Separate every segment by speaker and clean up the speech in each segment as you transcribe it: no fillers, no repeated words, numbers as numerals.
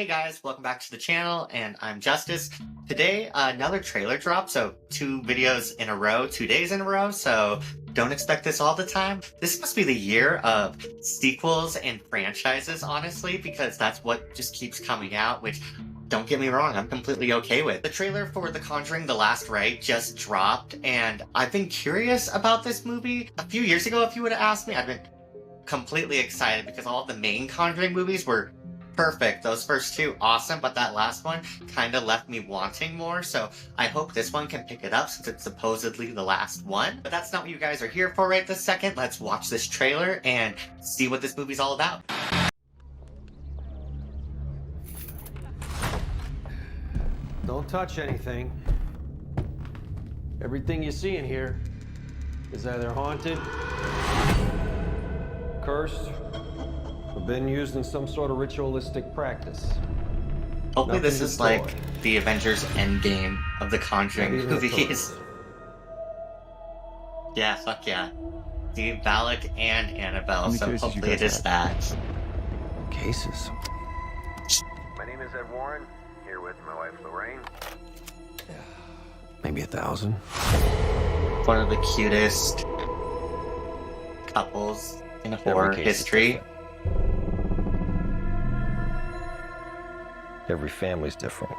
Speaker 1: Hey guys, welcome back to the channel, and I'm Justice. Today, another trailer drop, so 2 videos in a row, 2 days in a row, so don't expect this all the time. This must be the year of sequels and franchises, honestly, because that's what just keeps coming out, which, don't get me wrong, I'm completely okay with. The trailer for The Conjuring The Last Rite just dropped, and I've been curious about this movie. A few years ago, if you would have asked me, I'd been completely excited because all of the main Conjuring movies were perfect. Those first two, awesome, but that last one kind of left me wanting more, so I hope this one can pick it up since it's supposedly the last one. But that's not what you guys are here for right this second. Let's watch this trailer and see what this movie's all about.
Speaker 2: Don't touch anything. Everything you see in here is either haunted, cursed, or been used in some sort of ritualistic practice.
Speaker 1: Hopefully
Speaker 2: Nothing
Speaker 1: this
Speaker 2: to
Speaker 1: is like
Speaker 2: toy.
Speaker 1: the Avengers Endgame of the Conjuring
Speaker 2: Not even a
Speaker 1: movies.
Speaker 2: toy.
Speaker 1: Yeah, fuck yeah. See, Valak and Annabelle,
Speaker 3: many
Speaker 1: so
Speaker 3: cases you
Speaker 1: hopefully it
Speaker 3: guys
Speaker 1: is that.
Speaker 3: Cases.
Speaker 4: My name is Ed Warren, here with my wife Lorraine.
Speaker 3: Maybe 1,000.
Speaker 1: One of the cutest couples in horror
Speaker 3: case is
Speaker 1: history.
Speaker 3: Every family's different.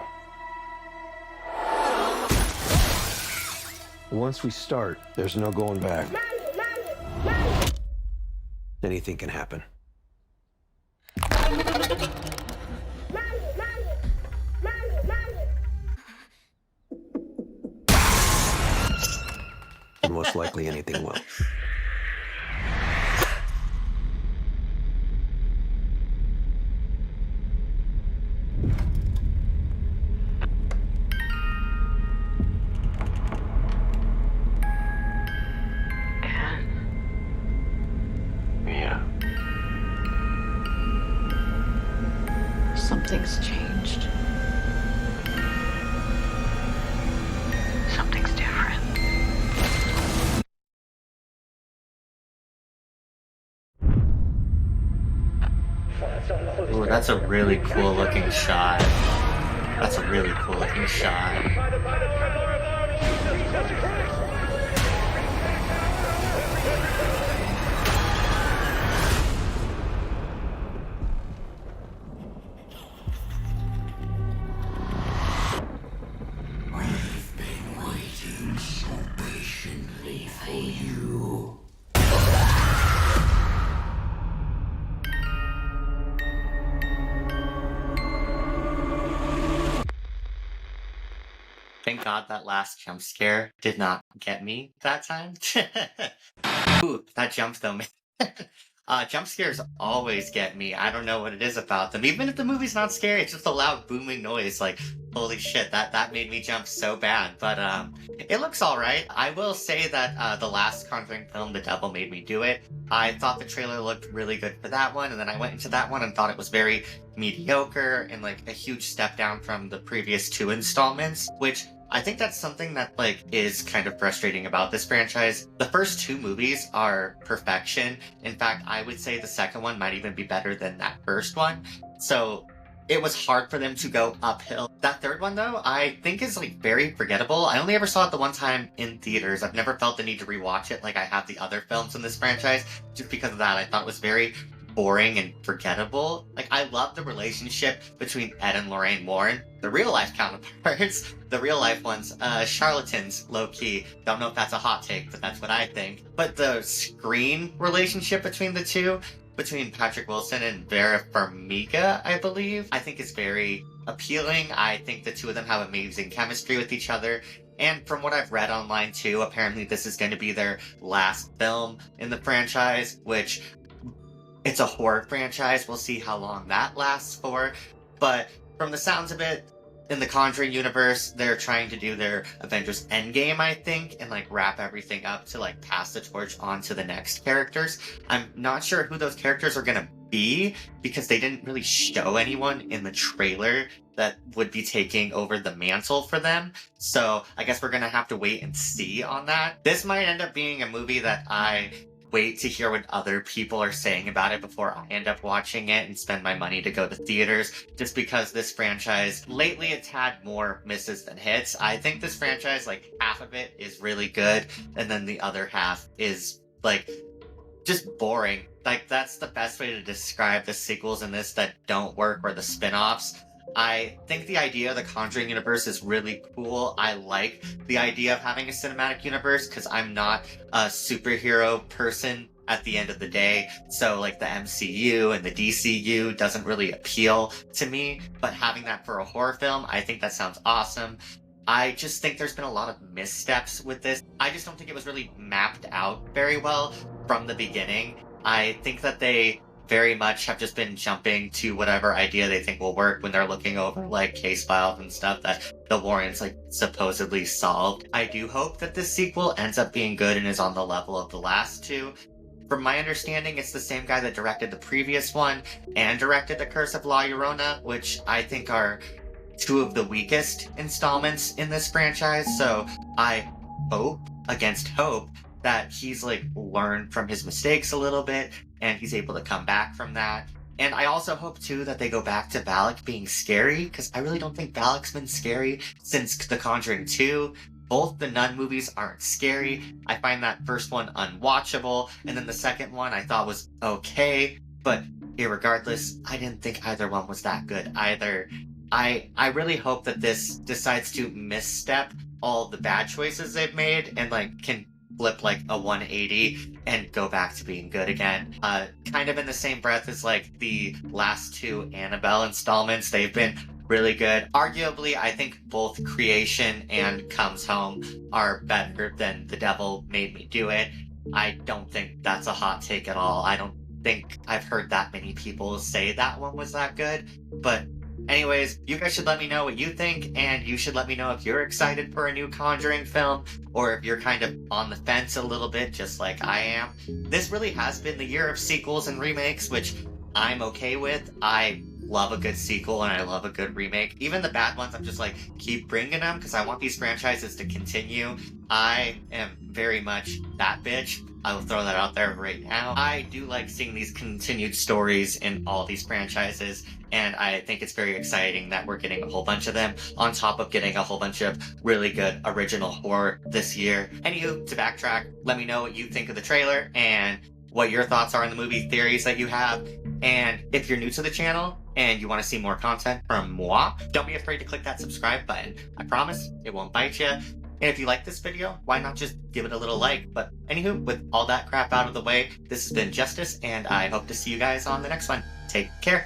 Speaker 3: Once we start, there's no going back. Anything can happen. And most likely anything will. Yeah.
Speaker 5: Something's changed. Something's different.
Speaker 1: Ooh, that's a really cool looking shot. That's a really cool looking shot.
Speaker 6: We've been waiting so patiently for you.
Speaker 1: Thank God that last jump scare did not get me that time. Ooh, that jump though, man. Jump scares always get me. I don't know what it is about them. Even if the movie's not scary, it's just a loud booming noise. Like, holy shit, that made me jump so bad. But it looks alright. I will say that the last Conjuring film, The Devil Made Me Do It, I thought the trailer looked really good for that one, and then I went into that one and thought it was very mediocre and like a huge step down from the previous 2 installments, which I think that's something that like is kind of frustrating about this franchise. The first 2 movies are perfection. In fact, I would say the second one might even be better than that first one. So it was hard for them to go uphill. That third one though, I think is like very forgettable. I only ever saw it the one time in theaters. I've never felt the need to rewatch it like I have the other films in this franchise. Just because of that, I thought it was very boring and forgettable. Like, I love the relationship between Ed and Lorraine Warren, the real life counterparts, the real life ones, charlatans, low-key. Don't know if that's a hot take, but that's what I think. But the screen relationship between the two, between Patrick Wilson and Vera Farmiga, I believe, I think is very appealing. I think the two of them have amazing chemistry with each other. And from what I've read online too, apparently this is going to be their last film in the franchise, which it's a horror franchise. We'll see how long that lasts for. But from the sounds of it, in the Conjuring universe, they're trying to do their Avengers Endgame, I think, and like wrap everything up to like pass the torch on to the next characters. I'm not sure who those characters are gonna be because they didn't really show anyone in the trailer that would be taking over the mantle for them. So I guess we're gonna have to wait and see on that. This might end up being a movie that I wait to hear what other people are saying about it before I end up watching it and spend my money to go to theaters, just because this franchise, lately it's had more misses than hits. I think this franchise, like, half of it is really good, and then the other half is, like, just boring. Like, that's the best way to describe the sequels in this that don't work, or the spin-offs. I think the idea of the Conjuring universe is really cool. I like the idea of having a cinematic universe because I'm not a superhero person at the end of the day. So, like, the MCU and the DCU doesn't really appeal to me, but having that for a horror film, I think that sounds awesome. I just think there's been a lot of missteps with this. I just don't think it was really mapped out very well from the beginning. I think that they very much have just been jumping to whatever idea they think will work when they're looking over, like, case files and stuff that the Warrens, like, supposedly solved. I do hope that this sequel ends up being good and is on the level of the last two. From my understanding, it's the same guy that directed the previous one and directed The Curse of La Llorona, which I think are two of the weakest installments in this franchise. So I hope, against hope, that he's, like, learned from his mistakes a little bit and he's able to come back from that. And I also hope, too, that they go back to Valak being scary, because I really don't think Valak's been scary since The Conjuring 2. Both the Nun movies aren't scary. I find that first one unwatchable, and then the second one I thought was okay, but irregardless, I didn't think either one was that good either. I really hope that this decides to misstep all the bad choices they've made and, like, can flip, like, a 180 and go back to being good again. Kind of in the same breath as, like, the last two Annabelle installments. They've been really good. Arguably, I think both Creation and Comes Home are better than The Devil Made Me Do It. I don't think that's a hot take at all. I don't think I've heard that many people say that one was that good. But anyways, you guys should let me know what you think, and you should let me know if you're excited for a new Conjuring film, or if you're kind of on the fence a little bit, just like I am. This really has been the year of sequels and remakes, which I'm okay with. I love a good sequel and I love a good remake. Even the bad ones, I'm just like, keep bringing them, because I want these franchises to continue. I am very much that bitch. I will throw that out there right now. I do like seeing these continued stories in all these franchises, and I think it's very exciting that we're getting a whole bunch of them, on top of getting a whole bunch of really good original horror this year. Anywho, to backtrack, let me know what you think of the trailer, and what your thoughts are on the movie, theories that you have. And if you're new to the channel and you want to see more content from moi, don't be afraid to click that subscribe button. I promise it won't bite you. And if you like this video, why not just give it a little like? But anywho, with all that crap out of the way, this has been Justice, and I hope to see you guys on the next one. Take care.